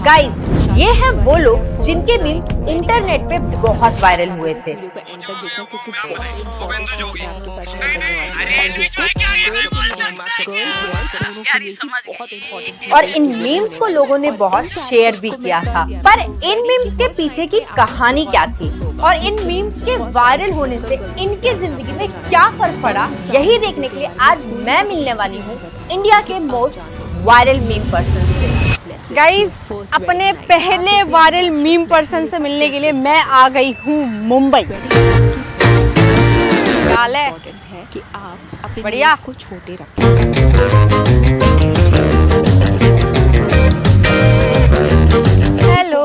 Guys, ये हैं वो लोग जिनके मीम्स इंटरनेट पे बहुत वायरल हुए थे। और इन मीम्स को लोगों ने बहुत शेयर भी किया था। पर इन मीम्स के पीछे की कहानी क्या थी और इन मीम्स के वायरल होने से इनके जिंदगी में क्या फर्क पड़ा, यही देखने के लिए आज मैं मिलने वाली हूँ इंडिया के मोस्ट वायरल मीम पर्सन से। गाइस, अपने पहले वायरल मीम पर्सन से मिलने के लिए मैं आ गई हूँ मुंबई। हाल है कि आप अपने बढ़िया को छोटे रखें। हेलो,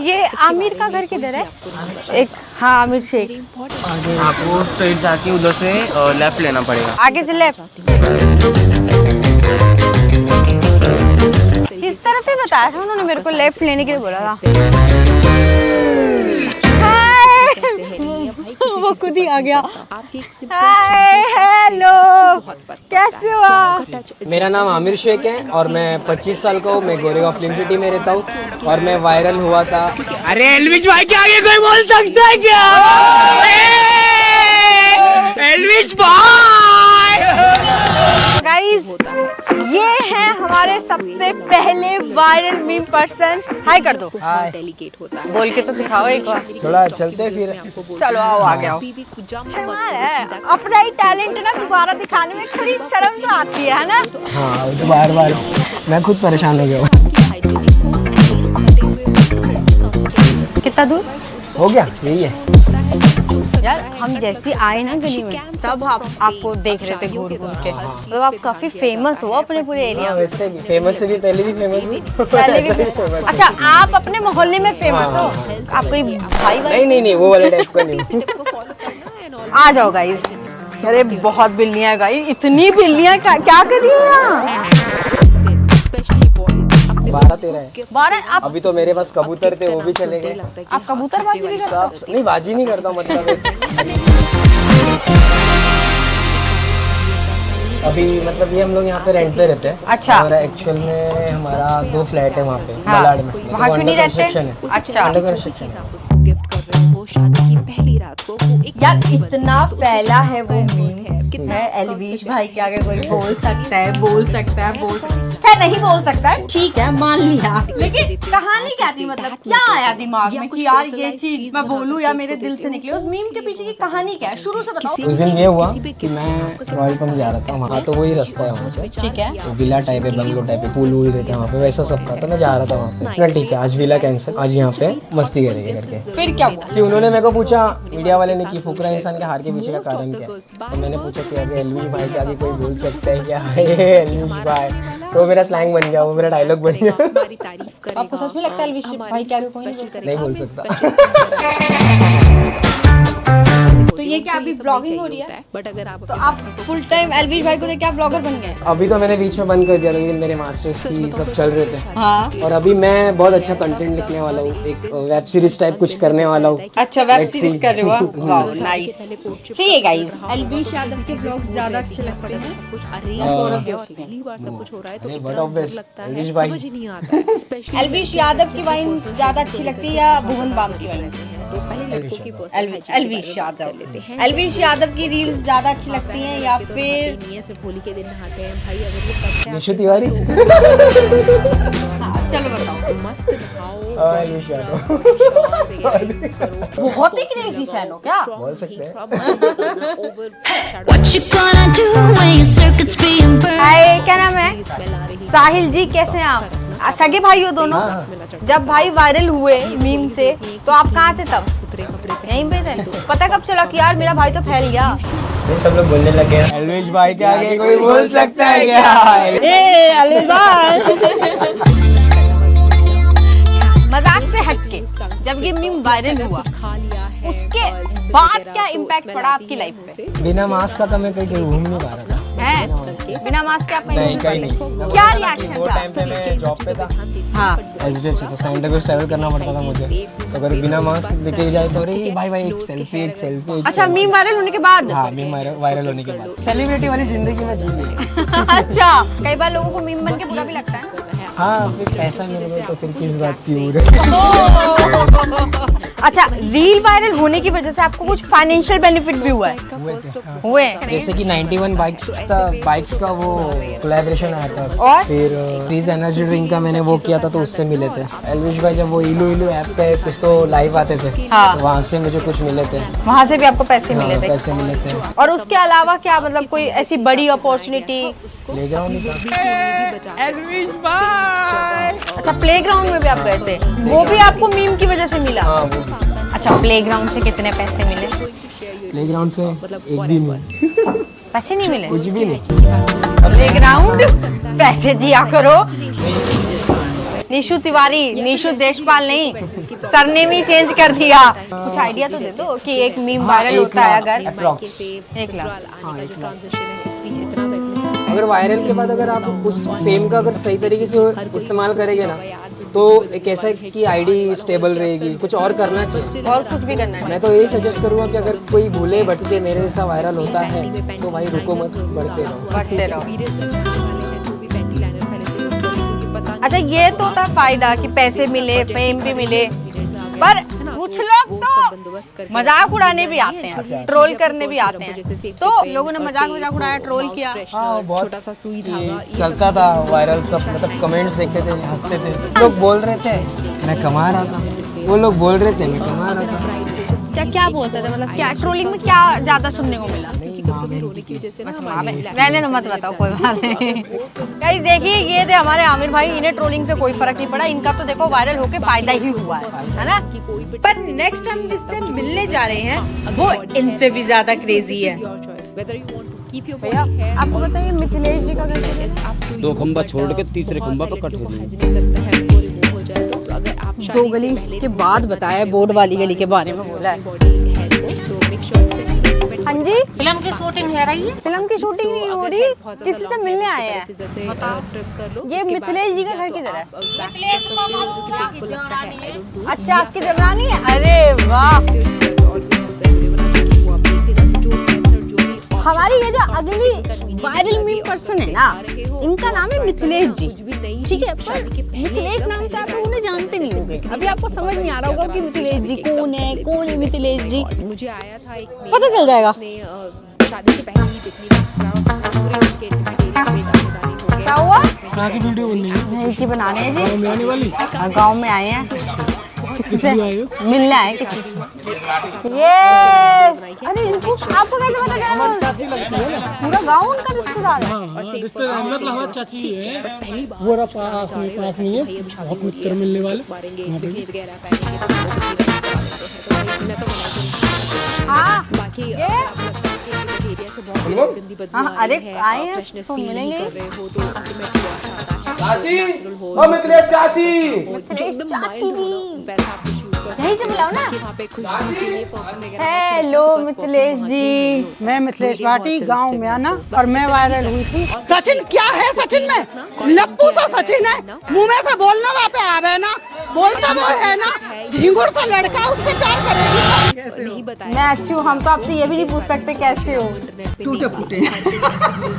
ये आमिर का घर किधर है? एक हाँ, आमिर शेख। आपको स्ट्रेट जाके उधर से लेफ्ट लेना पड़ेगा। आगे से लेफ्ट। इस तरफ ही बताया था उन्होंने मेरे को, लेफ्ट लेने के लिए बोला था। वो खुद ही आ गया। हाय, हेलो, कैसे हो आप? मेरा नाम आमिर शेख है और मैं 25 साल का हूँ। मैं गोरेगांव फिल्म सिटी में रहता हूँ और मैं वायरल हुआ था। अरे एल्विश भाई के आगे कोई बोल सकता है क्या? एल्विश भाई! गाइस, ये है हमारे सबसे पहले वायरल मीम पर्सन। हाय कर दो। हाय। बोल के तो दिखाओ एक बार। थोड़ा चलते फिर। चलो आओ, आ गया। शर्मा है, अपना ही टैलेंट ना दोबारा दिखाने में थोड़ी शर्म तो आती है ना? हाँ, तो बार बार मैं खुद परेशान हो गया हूँ। कितना दूर हो गया, यही है यार। हम जैसे आए ना गली में, सब आपको देख रहे थे घूर घूर के। मतलब आप काफी फेमस हो अपने पूरे एरिया में। वैसे भी फेमस से भी पहले भी फेमस हूँ। पहले भी फेमस। अच्छा, आप अपने मोहल्ले में फेमस हो? आप कोई भाई? नहीं, वो वाला टाइप का नहीं। आ जाओ गाइस। अरे बहुत बिल्लियां हैं गाइस, इतनी बिल्लियां क्या कर रही है यहाँ? 12-13 है। 12? आप अभी तो मेरे पास कबूतर थे, वो भी चले गए। आप कबूतरबाजी भी करते हो? नहीं, बाजी नहीं करता, मतलब अभी मतलब ये हम लोग यहाँ पे रेंट पे रहते हैं। अच्छा। और एक्चुअल में हमारा 2 फ्लैट है वहाँ पे, हाँ। मलाड में। वहाँ क्यों नहीं रहते? अच्छा। अंडर कंस्ट्रक्शन है। शादी की पहली रात को वो एक यार, इतना फैला है वो मीम। कितना एल्विश भाई के आगे कोई बोल सकता है? खैर नहीं बोल सकता है, ठीक है, मान लिया। लेकिन कहानी क्या थी? मतलब क्या आया दिमाग में कि यार ये चीज मैं बोलूं या मेरे दिल से निकले? उस मीम के पीछे की कहानी क्या है? शुरू से बताओ। उस दिन ये हुआ कि मैं रॉयल पंप जा रहा था, वहाँ तो वही रास्ता है वहाँ से। ठीक है। तो विला टाइप है, बंगलो टाइप है, पूल वूल रहता है वहाँ पे, वैसा सब था। तो मैं जा रहा था वहाँ पे। ठीक है, आज विला कैंसिल, आज यहाँ पे मस्ती करेंगे करके। फिर क्या हुआ? कि उन्होंने मेरे को पूछा, मीडिया वाले ने, कि फुकरा इंसान के हार के पीछे का कारण क्या है। तो मैंने पूछा कि अरे एल्विश भाई के आगे कोई बोल सकता है क्या? एल्विश भाई, तो मेरा स्लैंग बन गया, वो मेरा डायलॉग बन गया। आपको सच में लगता है एल्विश भाई के आगे कोई नहीं बोल सकता। तो ये क्या अभी ब्लॉगिंग हो रही है? बट अगर आप तो आप फुल टाइम एल्विश भाई को देख के आप ब्लॉगर बन गए? अभी तो मैंने बीच में बंद कर दिया था, लेकिन मेरे मास्टर्स की सब चल रहे थे। हाँ। और अभी मैं बहुत अच्छा कंटेंट लिखने वाला हूँ, एक वेब सीरीज टाइप कुछ करने वाला हूँ। अच्छा, वेब सीरीज कर रहे हो? Wow, nice. See guys, Elvish Yadav के ब्लॉग्स ज्यादा अच्छे लगते हैं। पहली बार सब कुछ हो रहा है तो बट ऑब्वियस एल्विश भाई, समझ ही नहीं आता है। स्पेशली एल्विश यादव की वाइन ज्यादा अच्छी लगती है या भुवन बाम की वाइन? तो पहले लड़कों की एल्विश यादव। एल्विश यादव की रील्स ज्यादा अच्छी लगती हैं या फिर सिर्फ होली के दिन नहाते हैं भाई? अगर ये निशु तिवारी। हाँ, चलो बताओ। मस्त नहाओ, एल्विश यादव। बहुत ही क्रेजी फैन हो क्या? बोल सकते हैं। हाय, क्या नाम है? साहिल जी, कैसे हैं आप? सगे भाई हो दोनों? जब भाई वायरल हुए मीम से तो आप कहाँ थे तब? यहीं पे थे? पता कब चला कि यार मेरा भाई तो फैल गया? सब लोग बोलने लगे एल्विश भाई के आगे कोई बोल सकता है क्या? एल्विश भाई। मजाक से हटके, जब ये मीम वायरल हुआ उसके बाद क्या इम्पैक्ट पड़ा आपकी लाइफ पे? बिना मास्क का मैं कहीं घूम नहीं पा रहा था। है बिना मास्क के आप नहीं, कहीं नहीं। क्या रिएक्शन वो था? टाइम पे मैं जॉब पे था। हाँ। एसडीएफ से, तो सेंटर को ट्रैवल करना पड़ता था मुझे। तो अगर बिना मास्क लेके जाए तो अरे भाई एक सेल्फी। अच्छा, मीम वायरल होने के बाद? हाँ, मीम वायरल होने के बाद सेलिब्रिटी वाली जिंदगी में जी ली। अच्छा, कई बार लोगों को मीम बन के बुरा भी लगता है। हाँ फिर पैसा मिल गया तो फिर किस बात की हो रही अच्छा, रील वायरल होने की वजह से आपको कुछ फाइनेंशियल बेनिफिट भी हुआ है? हुए हैं। जैसे कि 91 बाइक्स का वो कोलैबोरेशन आया था और? फिर फ्रीज एनर्जी ड्रिंक का मैंने वो किया था तो उससे मिले थे। एलविश भाई जब वो इलू इलू ऐप पे कुछ तो लाइव आते थे हाँ। तो वहाँ से मुझे कुछ मिले थे। वहाँ से भी आपको पैसे मिले हाँ, थे? पैसे मिले थे। और उसके अलावा क्या, मतलब कोई ऐसी बड़ी अपॉर्चुनिटी? प्लेग्राउंड अच्छा, प्लेग्राउंड में भी आप गए थे, वो भी आपको मीम की वजह से मिला? हाँ वो भी। अच्छा, प्लेग्राउंड से कितने पैसे मिले? प्लेग्राउंड से एक भी नहीं, पैसे नहीं मिले? कुछ भी नहीं। प्लेग्राउंड पैसे दिया करो। निशु तिवारी, निशु देशपाल नहीं, सरनेम ही चेंज कर दिया। कुछ आइडिया तो दे दो कि एक मीम वायरल होता है अगर? अप्रॉक्स 1 लाख। अगर वायरल के बाद अगर आप उस फेम का अगर सही तरीके से इस्तेमाल करेंगे ना तो एक ऐसा कि आईडी स्टेबल रहेगी। कुछ और करना चाहिए, और कुछ भी करना है? मैं तो यही सजेस्ट करूँगा कि अगर कोई भूले भटके मेरे जैसा वायरल होता है तो भाई रुको मत, बढ़ते रहो। बढ़ते रहो। अच्छा, ये तो था फायदा कि पैसे मिले, फेम भी मिले, पर कुछ लोग तो मजाक उड़ाने भी आते हैं, ट्रोल करने भी आते हैं। तो लोगों ने मजाक उड़ाया, ट्रोल किया। हाँ बहुत चलता था वायरल, सब मतलब कमेंट्स देखते थे, हंसते थे। लोग बोल रहे थे मैं कमा रहा था, वो लोग बोल रहे थे मैं कमा रहा था। क्या क्या बोलते थे, मतलब क्या ट्रोलिंग में क्या ज्यादा सुनने को मिला? रहने दो, मत बताओ, कोई बात नहीं। गाइस देखिए, ये थे हमारे आमिर भाई, इन्हें ट्रोलिंग से कोई फर्क नहीं पड़ा, इनका तो देखो वायरल होके फायदा ही हुआ है ना। पर नेक्स्ट हम जिससे मिलने जा रहे हैं वो इनसे भी ज्यादा क्रेजी है। भैया आपको बताइए, मिथिलेश जी का घर 2 खंबा छोड़ के तीसरे खंबा पर कट हो गई। 2 गली के बाद बताया, बोर्ड वाली गली के बारे में बोला है। हाँ जी, फिल्म की शूटिंग हो रही है। फिल्म की शूटिंग नहीं हो रही, किसी से मिलने आए हैं। ये मिथिलेश जी का घर किधर है? अच्छा, आपकी देवरानी है? अरे वाह। हमारी ये जो अगली वायरल मीम पर्सन है ना, इनका नाम है मिथिलेश जी, ठीक है? पर मिथिलेश नाम से आप लोग उन्हें जानते नहीं होंगे। अभी आपको समझ नहीं आ रहा होगा कि मिथिलेश जी कौन है, कौन है मिथिलेश जी। मुझे आया था एक मेल, पता चल जाएगा। शादी से पहले ही देखनी थी। क्या हुआ? कहाँ की वीडियो बननी है? यही की बनाने हैं जी, में आने वाली? गाँव में आए हैं, किसी से मिलने आए किसी से। अरे इनको आपको कैसे पता चला? पूरा गाँव उनका रिश्तेदार है। रिश्तेदार मतलब हमारी चाची है, वो रहा पास में है, बहुत मित्र मिलने वाले। हाँ, बाकी ये हाँ, अरे आए हैं तो मिलेंगे। चाची, ओ मिथिलेश चाची, मिथिलेश चाची जी, यहीं से मिलाओ ना। हेलो मिथिलेश जी। मैं मिथिलेश भाटी, गांव में आना, और मैं वायरल हुई थी। सचिन क्या है? सचिन में लप्पू सा सचिन है, मुंह में से बोलना वहाँ पे आवे ना, बोलता वो है ना, झिंगुर सा लड़का, उससे प्यार करेगी। मैं अच्छी हूँ, हम तो आपसे ये भी नहीं पूछ सकते कैसे हो। टूटे फूटे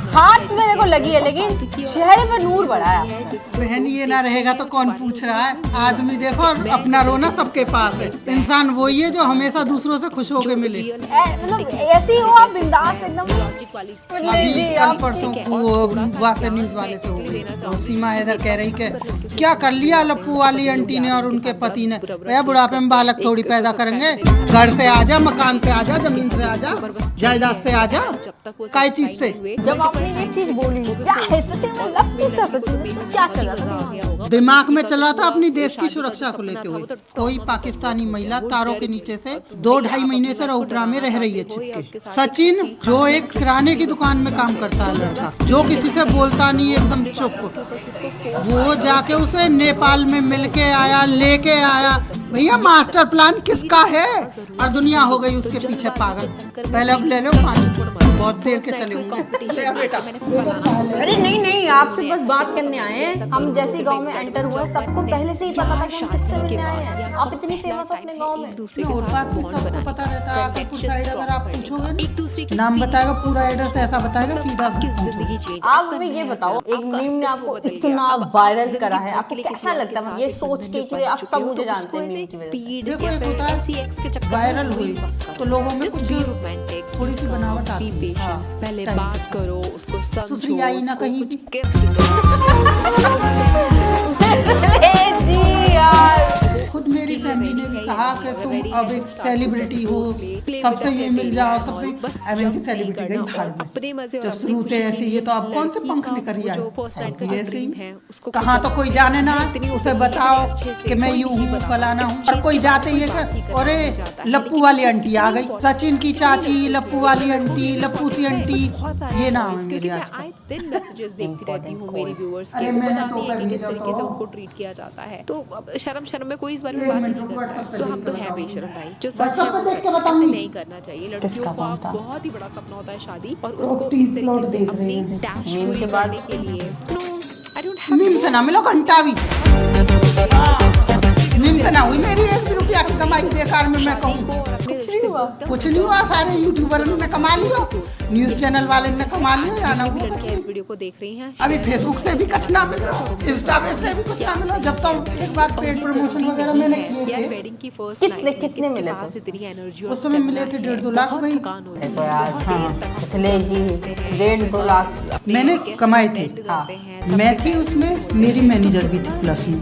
हाथ में देखो लगी है, लेकिन चेहरे पर नूर बढ़ा है। बहन ये ना रहेगा तो कौन पूछ रहा है? आदमी देखो अपना रोना सबके पास है, इंसान वही है जो हमेशा दूसरों से खुश होके मिले। मतलब ऐसे ही हो आप, बिंदास एकदम। अभी कल परसों वो वासे न्यूज वाले से हो गई, और सीमा इधर कह रही कि क्या कर लिया लप्पू वाली आंटी ने और उनके पति ने। भैया बुढ़ापे में बालक थोड़ी पैदा करेंगे, घर से आजा, मकान से आजा, जमीन से आजा, जायदाद से आजा, काय चीज से। जब आपने ये चीज बोली, क्या है सचिन में लप्पू सा सचिन में क्या चल रहा था? दिमाग में चल रहा था अपनी देश की सुरक्षा को लेते हुए। कोई पाकिस्तानी महिला तारों के नीचे से 2-2.5 महीने से रौटरा में रह रही है छिपके। सचिन जो एक किराने की दुकान में काम करता है लड़का, जो किसी से बोलता नहीं, एकदम चुप, वो जाके उसे नेपाल में मिलके आया, लेके आया। भैया मास्टर प्लान किसका है? और दुनिया हो गई उसके पीछे पागल। पहले अब ले लो पानी। बहुत देर के चले होंगे। ले आ बेटा, अरे नहीं नहीं, आपसे बस बात करने आए हैं। हम जैसे गांव में एंटर हुए सबको पहले से ही पता था कि हम किससे मिलने आए हैं। आप इतनी फेमस हो अपने गांव में। और पास भी सबको पता रहता है। आकिलपुर साइड अगर आप पूछोगे ना, नाम बताएगा, पूरा एड्रेस ऐसा बताएगा, सीधा घर पहुंचोगे। आप हमें ये बताओ, एक मीम ने आपको इतना वायरल करा है, आपको कैसा लगता है ये सोच के कि आप सब मुझे जानते हैं मीम की वजह से? देखो, एक होता है वायरल हुई तो लोगों में कुछ थोड़ी सी बनावट आती है। पहले बात करो, उसको सुसरी आई ना कहीं भी। जी यार, खुद मेरी फैमिली ने भी कहा कि तुम अब एक सेलिब्रिटी हो, सबसे ये मिल जाओ, सबसे। अब इनकी सेलिब्रिटी गई भाड़ में। जब शुरू थे ऐसे, ये तो अब कौन से पंख निकल ही आए ऐसे ही। कहाँ तो कोई जाने ना, उसे बताओ कि मैं यूं हूँ, फलाना हूँ, और कोई जाते ही है कि अरे लप्पू वाली आंटी आ गई, सचिन की चाची, लप्पू वाली आंटी, लप्पू सी आंटी, ये नाम है मेरे आज का। दिन मैसेजेस देखती रहती हूँ मेरी व्यूअर्स अरे के, मैंने पता तो नहीं है कि किस भेजा तरीके से तो। उनको ट्रीट किया जाता है। तो अब शर्म में कोई इस बारे में बात नहीं करता है। तो हम तो हैं बेशर्म भाई, जो सच है WhatsApp पे वो देख के सच है, बताऊंगी। ऐसे नहीं करना चाहिए। लड़कियों का बहुत ही बड़ा सपना होता है शादी, और उसको प्रोटीन इस प्लॉट तरीके से देख रहे अपनी हैं। डैश मीम पूरी के बाद करने के लिए आई डोंट हैव मीम से ना मिलो घंटा भी। मीम से ना हुई मेरी 1 भी रुपया की कमाई बेकार में। मैं कहूँ कुछ नहीं हुआ, सारे यूट्यूबर ने कमा लिया, न्यूज चैनल वाले ने कमा लिया, या ना हुआ कुछ लड़कियां नहीं। इस वीडियो को देख रही हैं। अभी फेसबुक से भी कुछ ना मिला, इंस्टा पे से भी कुछ ना मिला। जब तो एक बार पेड प्रमोशन वगैरह मैंने किए यार थे, वेडिंग की फर्स्ट कितने मिले थे? इतनी एनर्जी उस समय मिले थे 1.5-2 लाख भाई। देखो यार, पिछले जी 1.5-2 लाख मैंने कमाए थे। मैं थी उसमें, मेरी मैनेजर भी थी प्लस में,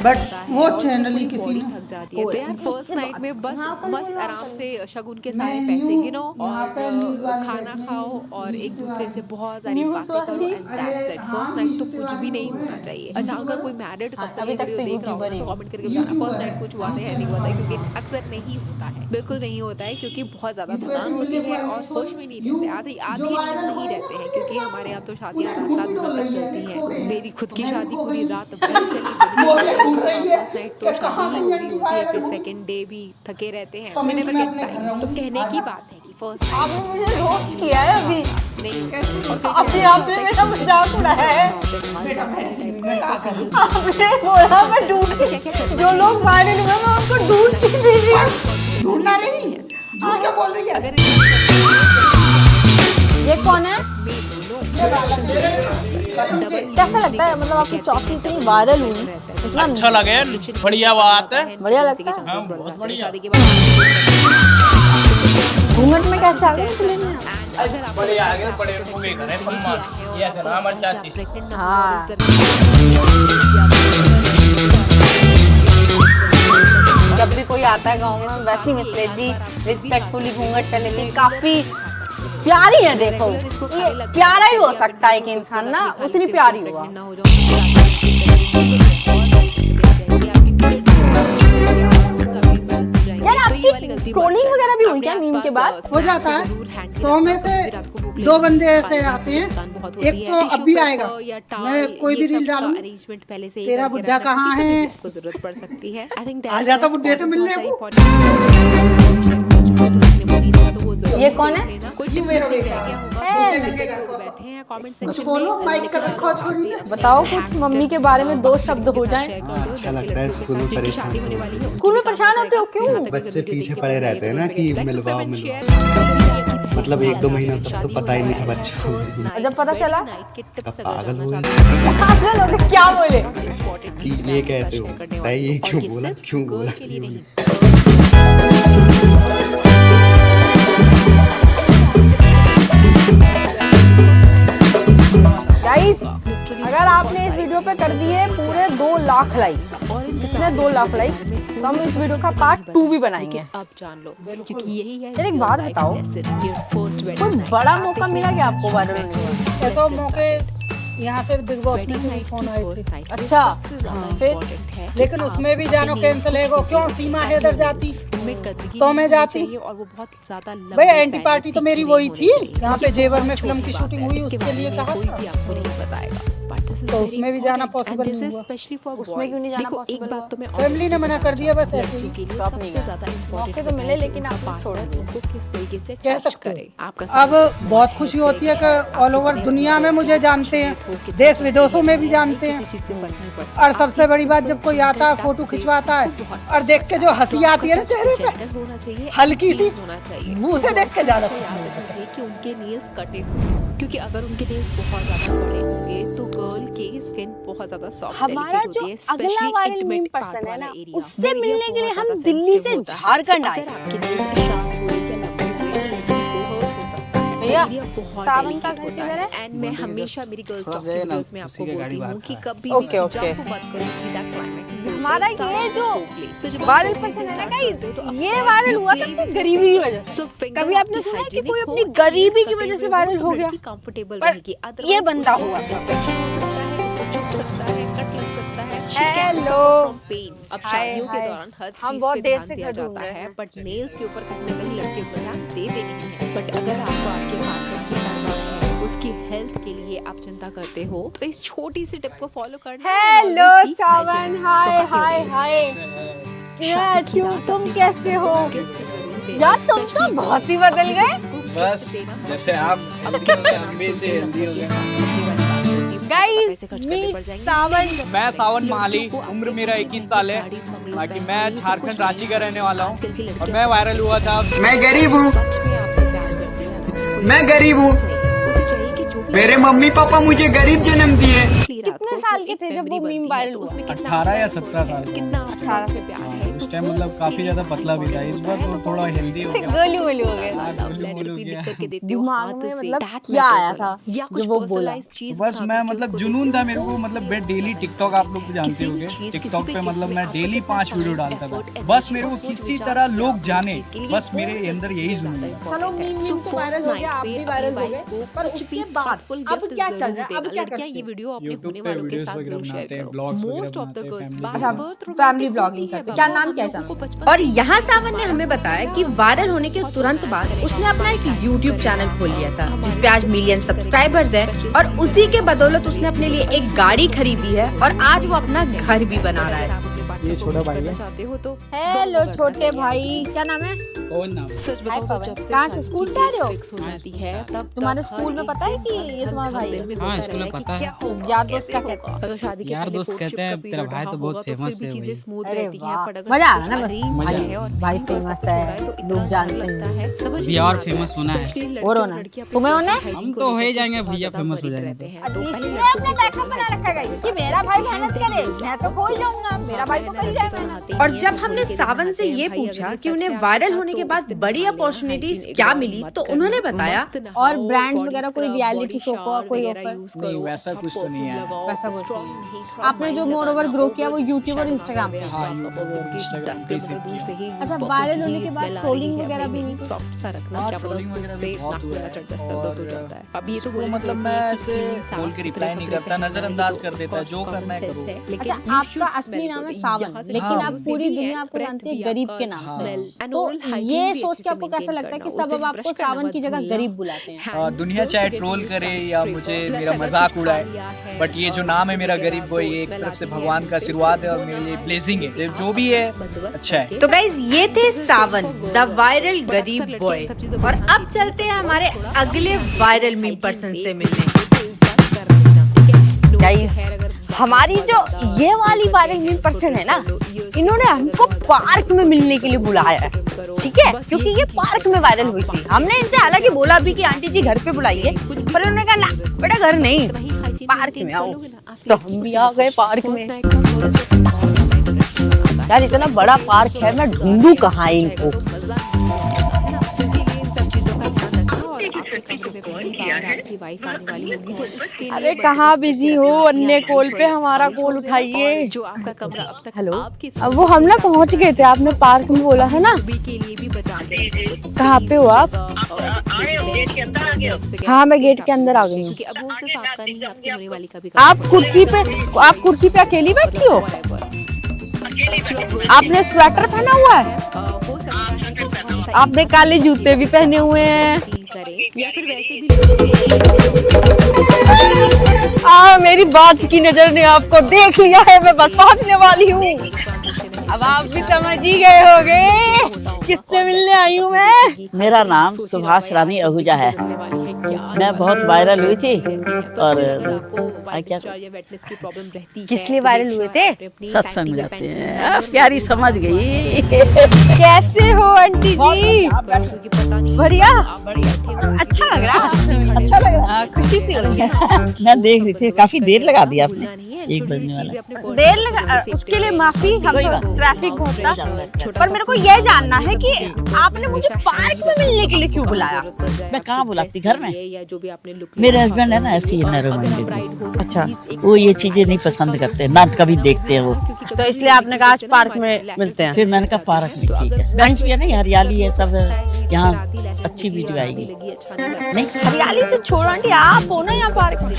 बट वो चैनल ही किसी ने। थक जाती है। तो यार फर्स्ट नाइट में बस मस्त आराम से शगुन के सारे मैं पैसे यूं गिनो यहाँ पे न्यूज़ और वाले खाना बैठे खाओ हैं, और एक न्यूज़ दूसरे से वाले। बहुत सारी बातें करो and that's it. First night तो कुछ भी नहीं होना चाहिए। अच्छा, अगर कोई मैरिड कपल अभी तक तो देख रहा होगा तो कमेंट करके बताना फर्स्ट नाइट कुछ हुआ है नहीं हुआ है, क्योंकि अक्सर नहीं होता है, बिल्कुल नहीं होता है, क्योंकि बहुत ज्यादा थकान होती है और होश में नहीं रहते, आधी आधी नहीं रहते हैं, क्योंकि हमारे यहाँ तो शादियाँ रात रात भर तक चलती हैं। मेरी खुद की शादी पूरी रात भर चली। फर्स्ट नाइट तो शादी ही हो रही होती है, फिर सेकंड डे भी थके रहते हैं। मैंने तो कहने की बात है कि फर्स्ट आपने मुझे रोस्ट किया है अभी। नहीं अपने आपने मेरा मजाक उड़ाया है। बेटा मैं ऐसे भी मैं क्या करूं? आपने बोला मैं ढूंढती, जो लोग वायरल हुए मैं उनको ढूंढती भी नहीं। ढूंढना नहीं, झूठ क्या बोल रही है? ये कौन है? ये वाला भतीजे। कैसा लगता है, मतलब आपकी चौथी इतनी वायरल हुई, इतना अच्छा लगे, बढ़िया बात है। बढ़िया लगता है। हाँ, बहुत बढ़िया। शादी के बाद घूंघट में कैसे आ गए फिल्म में? बड़े आगे बड़े रूपे करे सम्मान ये करा हमारी चाची। हाँ। जब भी कोई आता है गांव में, वैसी मिथिलेश जी रिस्पेक्टफुली घूंघट कर लेती, काफी प्यारी है। देखो, ये प्यारा ही हो सकता है कि इंसान ना उतनी प्यारी हुआ। यार आपकी ट्रोलिंग वगैरह भी हुई क्या मीम के बाद? हो जाता है। 100 में से 2 बंदे ऐसे आते हैं, एक तो अब भी आएगा। मैं कोई भी रील डालूं, तेरा बुड्ढा कहाँ है? जरूरत पड़ सकती है। आ जाता बुड्ढे से मिलने को। ये कौन है? ये मेरा बेटा बैठे हैं कमेंट कुछ बोलो, माइक कर रखो छोरी ने। बताओ कुछ मम्मी के बारे में 2 शब्द हो जाएं। अच्छा लगता है स्कूल में परेशान होना। स्कूल में परेशान होते हो क्यों? बच्चे पीछे पड़े रहते हैं ना कि मिलवाओ मिलवाओ, मतलब 1-2 महीना तक तो पता ही नहीं था बच्चों को। और जब पता चला तब पागल हो गए पागल हो गए, क्या बोले? कि ये कैसे हो सकता है, ये क्यों बोला क्यों बोला। गाइस, अगर आपने इस वीडियो पे कर दिए पूरे 2 लाख लाइक, कितने 2 लाख लाइक, तो हम इस वीडियो का पार्ट 2 भी बनाएंगे। अब जान लो, क्योंकि यही है। चल एक बात बताओ, कोई बड़ा मौका मिला क्या आपको वायरल होने का? ऐसा मौके यहाँ से बिग बॉस में भी फोन आए थे, अच्छा फिर लेकिन उसमें भी जानो कैंसिल है वो। क्यों सीमा हैदर जाती तो मैं जाती। और वो बहुत ज्यादा भाई एंटी पार्टी तो मेरी वही थी। यहाँ पे जेवर में फिल्म की शूटिंग हुई, उसके लिए कहा था, आपको नहीं बताएगा। तो उसमें भी जाना पॉसिबल नहीं हुआ। उसमें क्यों नहीं जाना possible एक बात तो मैं फैमिली ने मना कर दिया बस ऐसे ही। सबसे ज्यादा मौके तो मिले लेकिन आप छोड़ो। उनको किस तरीके से कह टच सकते करे आपका अब बहुत खुशी होती है कि ऑल ओवर दुनिया में मुझे जानते हैं, देश विदेशों में भी जानते हैं। चीज से फर्क नहीं पड़ता। और सबसे बड़ी बात, जब कोई आता है फोटो खिंचवाता है और देख के जो हंसी आती है ना चेहरे पे, चैनल होना चाहिए, हल्की सी, होना चाहिए, मुंह से देख के ज्यादा खुशी याद होती रखना चाहिए कि उनके नेल्स कटे हुए हैं, क्योंकि अगर उनके नेल्स बहुत ज्यादा बड़े होंगे तो गर्ल की स्किन बहुत ज्यादा सॉफ्ट हमारा जो अगला वायरल मीम पर्सन है ना, उससे मिलने के लिए हम दिल्ली से झारखंड आए। भैया सावन का घर किधर है? एंड मैं हमेशा मेरी गर्ल्स टॉक वीडियोस में आपको बोलती हूँ कि कभी ओके, भी ओके। जंप मत करो, सीधा क्लाइमैक्स हमारा ये जो वायरल पर्सन है ना गाइस, ये वायरल हुआ था अपनी गरीबी की वजह से। कभी आपने सुना है कि कोई अपनी गरीबी की वजह से वायरल हो गया? कंफर्टेबल पर रहेगी, ये बंदा हुआ था। हेलो। अब हाय, शादियों के हाय। दौरान हर हम चीज बहुत पे देर ध्यान से दिया घर ढूंढ जाता रहे है, हैं। बट नेल्स के ऊपर कहीं ना कहीं लड़के को ध्यान दे देनी है। बट अगर आपको आपके पार्टनर की परवाह है, उसकी हेल्थ के लिए आप चिंता करते हो, तो इस छोटी सी टिप को फॉलो करना। हेलो सावन, हाय हाय हाय, मैं अच्छी हूँ, तुम कैसे हो? यार तुम तो बहुत ही बदल गए। बस जैसे आप लंबे से हेल्दी हो गए। गाइस मीट सावन। मैं सावन माली, उम्र मेरा 21 साल है, बाकी मैं झारखंड रांची का रहने वाला हूँ और मैं वायरल हुआ था। मैं गरीब हूँ, मैं गरीब हूँ, मेरे मम्मी पापा मुझे गरीब जन्म दिए। कितने साल के थे जब वो मीम वायरल हुआ? 18 या 17 साल का। कितना 18 से प्यार है उस टाइम मतलब काफी ज्यादा पतला भी था, इस बार तो थोड़ा हेल्दी हो गया। गोली गोली हो गए। दिमाग में मतलब क्या आया था जो वो बोला? बस मैं मतलब जुनून था मेरे को, मतलब मैं डेली टिकटॉक, आप लोग तो जानते होंगे टिकटॉक पे, मतलब मैं डेली 5 वीडियो डालता था। बस मेरे को किसी तरह लोग जाने, बस मेरे अंदर यही जुनून था। चलो मीम तो वायरल हो गया, आप भी वायरल हो गए, पर उसके बाद अब क्या चल रहा है? अब क्या करते ये हैं? वीडियो अपने YouTube होने पे वालों के वीडियोस साथ वगैरह जरूर शेयर बनाते हैं, करो। ब्लॉग्स वगैरह मोस्ट ऑफ द बनाते हैं, गर्ल्स family अच्छा, फैमिली ब्लॉगिंग करते हैं। क्या नाम क्या है चैनल? और यहाँ सावन ने हमें बताया कि वायरल होने के तुरंत बाद उसने अपना एक YouTube चैनल खोल लिया था, जिसपे आज मिलियन सब्सक्राइबर्स है, और उसी के बदौलत उसने अपने लिए एक गाड़ी खरीदी है और आज वो अपना घर भी बना रहा है। ये छोटा भाई है। चाहते हो तो हेलो छोटे भाई, क्या नाम है? कौन नाम? सच हाय बताओ पवन, तो जब से कहाँ से स्कूल से आ रहे हो? फिक्स हो जाती है तब तुम्हारे स्कूल में पता है कि ये तुम्हारा भाई है? हाँ, स्कूल में पता है। यार दोस्त क्या कहते हैं? अगर शादी के यार पहले दोस्त कोर्टशिप कहते हैं, का तेरा period भाई तो रहा बहुत होगा, तो famous फिर भी है चीजें भाई। स्मूथ अरे रहती हैं, वाह, पर अगर मजा आ सब रहा है ना, कुछ बस arrange मजा। है और भाई इतना famous सब है, हो रहा तो इतना लोग अच्छा जानते लगता हैं। है। समझ अभी नहीं और आता, famous होना है। especially लड़के और और होना है। लड़कियां अपने तुम्हें होना है? personal हम hygiene तो को हो ही लेकर जाएंगे बहुत भैया, ज्यादा famous हो worried जाएंगे रहते हैं। तो इसने पहले अपने बैकअप बना रखा है गाइस कि मेरा भाई मेहनत करे, मैं तो खो ही जाऊंगा, मेरा भाई तो कर ही जाए मेहनत। और जब हमने सावन से ये पूछा कि उन्हें वायरल होने के बाद बड़ी अपॉर्चुनिटीज क्या मिली, तो उन्होंने बताया और ब्रांड वगैरह कोई रियलिटी शो का कोई ऑफर? नहीं, वैसा कुछ तो नहीं है। वैसा कुछ नहीं है। आपने जो मोर ओवर ग्रो किया वो यूट्यूब और इंस्टाग्राम पे? हाँ, YouTube और Instagram पे से। अच्छा, वायरल होने के बाद ट्रोलिंग वगैरह भी हुई? सॉफ्ट सा रखना, हाँ, क्या पता trolling उसको वगैरह उससे भी बहुत नाक हुआ में है। चढ़ जाए, सर दर्द हो जाता है। अब ये तो उसको बोलने की मतलब जरूरत मैं नहीं है ऐसे कि clean, बोल के साफ रिप्लाई नहीं सुथरे करता, कपड़े नजरअंदाज पहने, कर देता है, जो common करना है sense करो। है, लेकिन अच्छा, you आपका should असली smell नाम है good। सावन, यहाँ से लेकिन हाँ, आप मुझे पूरी भी दुनिया है, आपको breath जानती है भी गरीब आपका के नाम से। smell and तो oral hygiene ये भी सोच अच्छे के से आपको कैसा maintain लगता है कि करना, सब उस अब दिन आपको brush करना सावन की मत जगह भूलना। गरीब बुलाते हैं? Hand, दुनिया don't चाहे forget ट्रोल to use करे the या spray मुझे bottle। मेरा Plus मजाक अगर उड़ाए, कुछ खा लिया है बट ये जो और नाम है मेरा किसी गरीब के बॉय, हाथ ये तो एक तरफ से smell भगवान आती का है, आशीर्वाद है और तो मेरे लिए ना ब्लेसिंग है। आप जो भी है बंदोबस्त अच्छा है। करके तो गाइज ये थे सावन द वायरल पर अक्सर गरीब लड़कियां बॉय, इन सब चीजों पे और ध्यान अब देती चलते हैं हैं। हमारे थोड़ा अगले अपना वायरल hygiene मीम पर्सन पे से मिलने। तो इस बात कर रखना, ठीक है? लोगों के गाइस hair अगर हमारी जो ये वाली वायरल मीम पर्सन है ना, इन्होंने हमको पार्क में मिलने के लिए बुलाया है, ठीक है? क्योंकि ये पार्क में वायरल हुई थी। हमने इनसे हालांकि बोला भी कि आंटी जी घर पे बुलाइए, पर उन्होंने कहा ना बेटा घर नहीं, पार्क में आओ। तो हम भी आ गए पार्क में। यार इतना बड़ा पार्क है, मैं ढूंढूं कहाँ इनको। आपकी वाइफ आने वाली होगी तो उसके लिए अरे कहाँ बिजी हो, अन्य कॉल पे हमारा कॉल उठाइए। जो आपका कमरा अब तक हेलो, आपके अब वो हम ना पहुँच गए थे, आपने पार्क में बोला था ना। भी के लिए भी बचा दें। कहाँ पे हो आप? हाँ मैं गेट के अंदर आ गई हूँ। क्योंकि अब वो सिर्फ आपका नहीं आपकी होने वाली का भी आप कुर्सी पे अकेली बैठी हो? आपने स्वेटर पहना हुआ है? हो सकता है आपने काले जूते भी पहने हुए हैं। करें या फिर वैसे भी मेरी बात की नजर ने आपको देख लिया है, मैं बस पहुंचने वाली हूँ। अब आप भी समझ ही गए होंगे किससे मिलने आई हूँ मैं। मेरा नाम सुभाष रानी आहूजा है। मैं बहुत वायरल हुई थी और क्या किस लिए वायरल हुए थे? सत्संग में जाते हैं। प्यारी समझ गई। कैसे हो आंटी जी? बढ़िया, अच्छा लग रहा है। अच्छा लग रहा है, खुशी सी हो रही है। मैं देख रही थी, काफी देर लगा दिया आपने, 1 बजने वाला। देर लगा, उसके लिए माफी। हम तो ट्रैफिक बहुत था, पर मेरे को यह जानना है कि आपने मुझे पार्क में मिलने के लिए क्यों बुलाया? मैं कहाँ बुलाती, घर में। मेरे हस्बैंड है ना ऐसी नैरो। अच्छा, वो ये चीजें नहीं पसंद करते, ना कभी देखते हैं वो, तो इसलिए आपने कहा आज पार्क में मिलते हैं। फिर मैंने कहा पार्क में ठीक है, बेस्ट भी है नहीं, हरियाली है सब, यहाँ अच्छी वीडियो आएगी। नहीं हरियाली तो छोड़ो आंटी, आप हो ना यहाँ पार्क में।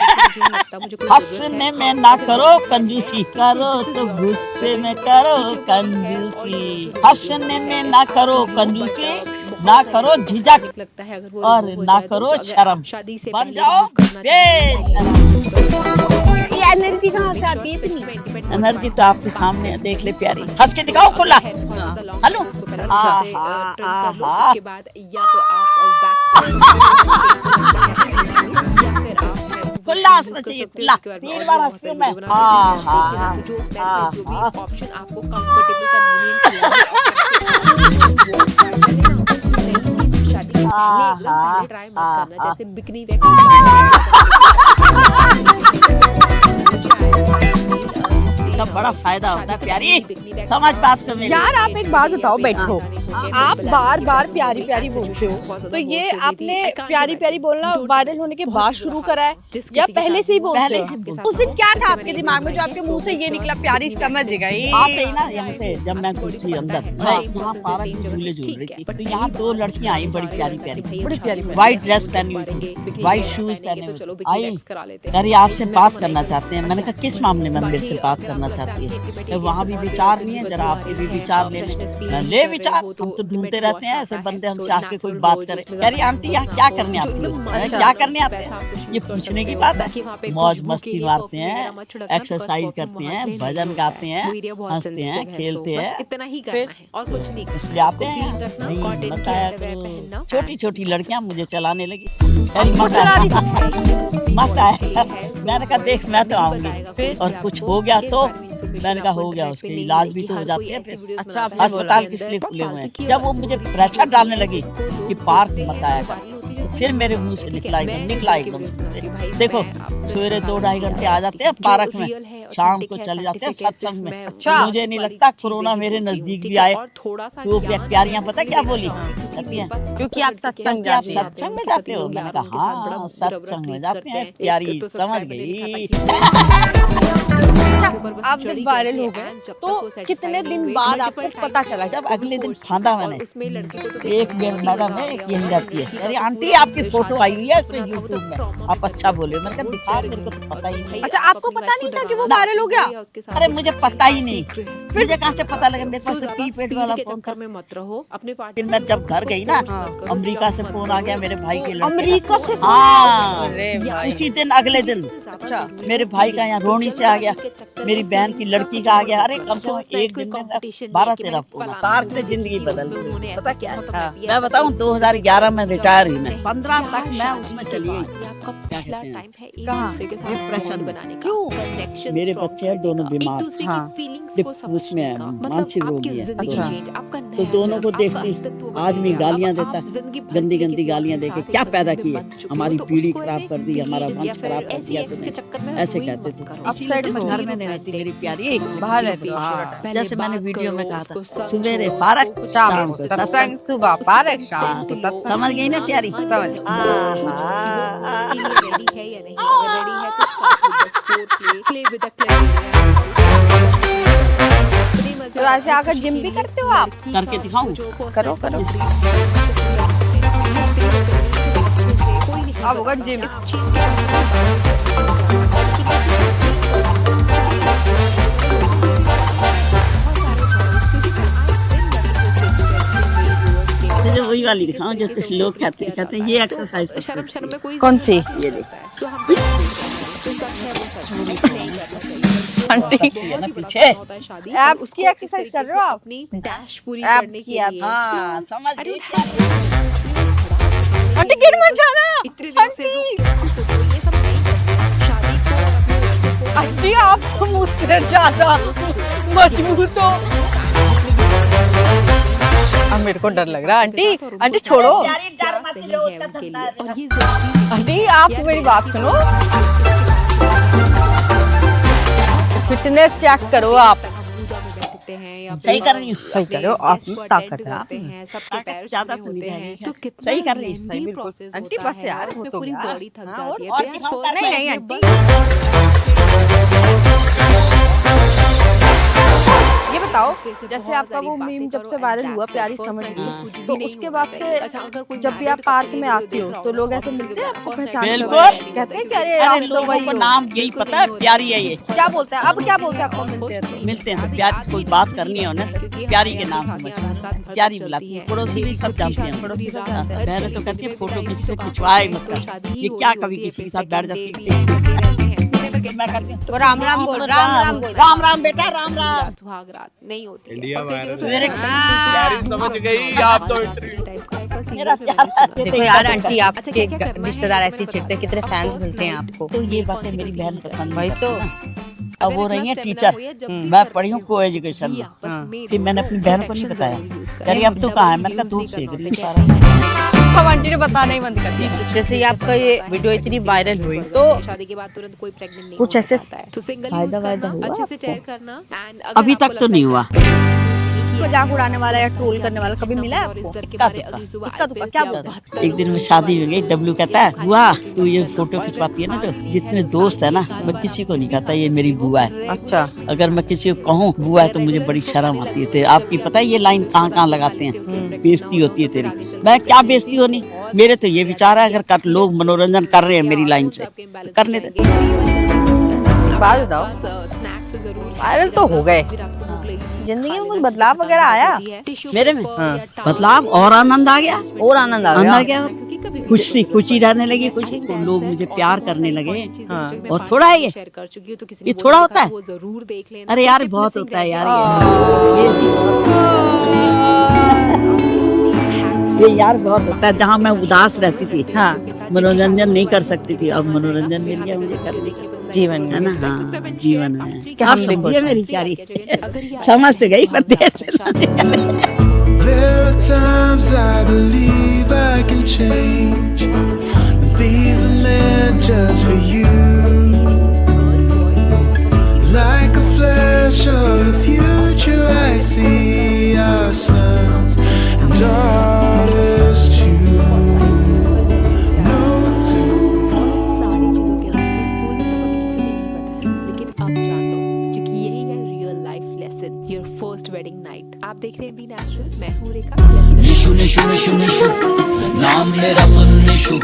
हंसने में ना करो कंजूसी, करो तो गुस्से में करो कंजूसी। हंसने में ना करो कंजूसी, ना करो झिझक और ना करो शर्म, बन जाओ ये एनर्जी कहाँ से आती है इतनी? एनर्जी तो आपके सामने है, देख ले प्यारी, हंस के दिखाओ खुला। हेलो, उसके बाद या तो खुला हंसना चाहिए, खुला 3 बार हंसती हूँ मैं। जो भी ऑप्शन आपको कंफर्टेबल ट्राई मत करना, जैसे बिकनी इसका बड़ा फायदा होता है प्यारी, समझ बात को मेरी। यार आप एक बात बताओ, बैठो। आप बार बार प्यारी प्यारी बोलते हो, तो ये आपने प्यारी प्यारी बोलना वायरल होने के बाद शुरू करा है या पहले से ही बोलते हो? उस दिन क्या था आपके दिमाग में जो आपके मुंह से ये निकला प्यारी? समझ गई। आते ही ना यहाँ से, जब मैं घुसी अंदर, यहाँ पार्क में झूले झूल रही थी, तो यहाँ 2 लड़कियाँ आई बड़ी प्यारी प्यारी, व्हाइट ड्रेस पहनी हुई थी, व्हाइट शूज पहने हुए आई, अरे आपसे बात करना चाहते हैं। मैंने कहा किस मामले में मेरे से बात करना चाहती है? तो वहाँ भी विचार नहीं है, जरा आपके भी विचार ले विचार। हम तो ढूंढते रहते हैं ऐसे बंदे हमसे आके कोई बात करे। कह रही आंटी यहाँ क्या करने आती हो? क्या करने आते हैं? ये पूछने की बात है। मौज मस्ती मारते हैं, एक्सरसाइज करते हैं, भजन गाते हैं, हंसते हैं, खेलते हैं, इतना ही करना है और कुछ नहीं। इसलिए आते हैं। नहीं बताया करो। छोटी छोटी लड़कियां मुझे चलाने लगी, मत आए। मैंने कहा देख मैं तो आऊंगी, और कुछ हो गया तो मैंने कहा हो गया, उसके इलाज भी तो हो जाते हैं फिर। अच्छा, अस्पताल किस लिए खुले हुए हैं? जब वो मुझे प्रेशर डालने लगी कि पार्क मत आया कर, फिर मेरे मुंह से निकला एकदम से। देखो सवेरे 2-2.5 घंटे आ जाते हैं पार्क में, शाम को चले जाते हैं सत्संग में। अच्छा, मुझे नहीं लगता कोरोना मेरे नजदीक भी आए। तो प्यारियां पता क्या बोली कहती हैं, क्योंकि आप सत्संग में जाते हो। मैंने कहा हाँ सत्संग में जाते हैं। प्यारी समझ गई। आप जब वायरल हो गए तो कितने दिन बाद आपको पता चला? जब अगले दिन फांदा मैंने, एक मैडम है यही रहती है, अरे आंटी आपकी फोटो आई हुई है इसमें यूट्यूब में, आप अच्छा बोले। मैंने कहा दिखा, मेरे को तो पता ही नहीं। अच्छा, आपको पता नहीं था कि वो वायरल हो गया? अरे मुझे पता ही नहीं, मुझे कहाँ से पता लगा? मेरे पास तो कीपैड वाला फोन था। फिर मैं जब घर गई ना, अमेरिका से फोन आ गया मेरे भाई के लड़के। अमेरिका से? हाँ, उसी दिन अगले दिन। अच्छा, मेरे भाई का यहाँ रोणी से आ गया, मेरी बहन की लड़की का आ गया। अरे कम से कम एक दिन में 12-13 फोन। पार्क में जिंदगी बदल गई। पता क्या है, मैं बताऊं 2011 में रिटायर हुई मैं, 15 तक मैं उसमें चली गई। क्या कहते हैं, डिप्रेशन। क्यों? मेरे बच्चे हैं दोनों बीमार, उसमें मानसिक रोगी है। तो दोनों को देखती आदमी गालियां देता, गंदी गंदी गालियां देके क्या पैदा किए, हमारी पीढ़ी खराब कर दी, हमारा वंश खराब कर दिया तुमने, ऐसे कहते थे। अब साइड में घर में रहने रहती मेरी प्यारी। बाहर रहती हो? हाँ, जैसे मैंने वीडियो में कहा था, सवेरे पार्क, शाम को सत्संग, सुबह पार्क, शाम को सत्संग। समझ गई ना प्यारी? समझ। रेडी है या नहीं, अगर रेडी है तो start with the foreplay, play with the clarity। तो ऐसे आकर जिम भी करते हो आप? करके दिखाऊं? करो करो। अब होगा जिम। मुझे वही वाली दिखाऊं जो कुछ लोग कहते हैं ये एक्सरसाइज करते। कौन सी? ये देखो आंटी पीछे एब्स की एक्सरसाइज कर रहे हो आप? अपनी डैश पूरी एब्स करने की के आप। लिए। हाँ समझ गई। आंटी गिर मत जाना। इतने दिनों से आंटी ये सब नहीं शादी को आंटी आप तो मुझसे ज्यादा मजबूत हो। अब मेरे को डर लग रहा है। आंटी आंटी छोड़ो। सही है उनके लिए और ये जरूरी आंटी आप मेरी बात सुनो। फिटनेस चेक करो आप। सही कर रही हूँ। सही करो आप। ताकत है आप। हैं, सबके पैर ज्यादा छूने तो नहीं होते रह हैं, गई तो है। कितना सही कर रही है। सही बिल्कुल। प्रोसेस आंटी होता बस है यार और हो इसमें तो पूरी गया। बॉडी थक हाँ, जाती है। और तो यार दिखाओ, first नहीं नहीं ये आंटी। ये बताओ जैसे आपका वो मीम जब से वायरल हुआ प्यारी समझ गई, तो उसके बाद से जब भी आप पार्क में आती हो तो लोग ऐसे मिलते हैं आपको पहचान बिल्कुल। कहते हैं कि अरे अरे आप तो लोगों वही को हो। नाम यही पता है, प्यारी है ये। क्या बोलते हैं अब? क्या बोलते हैं आपको मिलते हैं तो? मिलते हैं तो प्यारी, कोई बात करनी हो ना प्यारी के नाम से प्यारी बुलाती है। पड़ोसी भी सब जानते हैं। पड़ोसी सब जानते हैं। बहनें तो कहती है फोटो किसी से खिंचवाए मत कर। ये क्या कभी किसी के साथ बैठ जाती है? मैं करती हूँ तो राम राम बोल। राम राम बोल। राम राम बेटा राम राम। सुहाग रात नहीं होती है। इंडिया और कई जगह सवेरे प्यारी समझ गई आप तो। टाइप का ऐसा सीन मेरा होता प्यार है। देखो यार आंटी अच्छा, आपके क्या करना है? रिश्तेदार ऐसे ही चिढ़ते, कितने फैंस मिलते हैं आपको। तो ये बातें मेरी बहन पसंद वही नहीं तो। करती ना। अब वो रही है टीचर, मैं पढ़ी हूँ को एजुकेशन में। फिर मैंने अपनी बहन को नहीं बताया, कह रही अब तो कहाँ है? मैंने कहा धूप सेक रही हूँ। अब आंटी ने बताना ही बंद कर दिया। जैसे ये आपका ये वीडियो इतनी वायरल हुई तो शादी के बाद तुरंत कोई प्रेग्नेंट नहीं कुछ ऐसे है तो सिंगल फायदा वायदा हुआ अच्छे से आपको? चेक करना। एंड अभी तक तो नहीं हुआ। मजाक उड़ाने वाला या ट्रोल करने वाला कभी मिला है आपको? इक्का दुक्का। इक्का दुक्का क्या बोलता है? एक दिन मैं शादी में गई, डब्लू कहता है बुआ तू ये फोटो खिंचवाती है ना, जो जितने दोस्त है ना मैं किसी को नहीं कहता ये मेरी बुआ है। अच्छा अगर मैं किसी को कहूँ बुआ है तो मुझे बड़ी शर्म आती है। तेरे आपकी पता है ये लाइन कहाँ कहाँ लगाते हैं? बेइज्जती होती है तेरी। मैं क्या बेइज्जती होनी? मेरे तो ये विचार है अगर लोग मनोरंजन कर रहे हैं मेरी लाइन से तो करने दे। बात बताओ, वायरल तो हो गए, जिंदगी में कुछ बदलाव वगैरह आया मेरे में? बदलाव और आनंद आ गया। और आनंद आ आनंद आ गया। गया। खुशी रहने लगी, खुशी लोग मुझे प्यार करने लगे। और थोड़ा है ये थोड़ा होता है? जरूर देख लेना। अरे यार बहुत होता है यार ये यार बहुत होता है। जहाँ मैं उदास रहती थी, हाँ मनोरंजन नहीं कर सकती थी, अब मनोरंजन मिल गया मुझे करने का। जीवन है ना? हाँ जीवन है। क्या आप हम समझिए मेरी प्यारी। समझ तो गई पर देर से There are times I believe I can change and be the man just for you. Like a flash of the future, I see our sons and daughters too. No tomorrow. सारी चीजों के बारे में स्कूल में तो कभी किसी को नहीं पता है, लेकिन अब जान लो क्योंकि यही है real life lesson, your first wedding night. आप देख रहे हैं बी नेचुरल, मैं हूँ रेखा। निशु निशु निशु निशु नाम मेरा सुन निशु।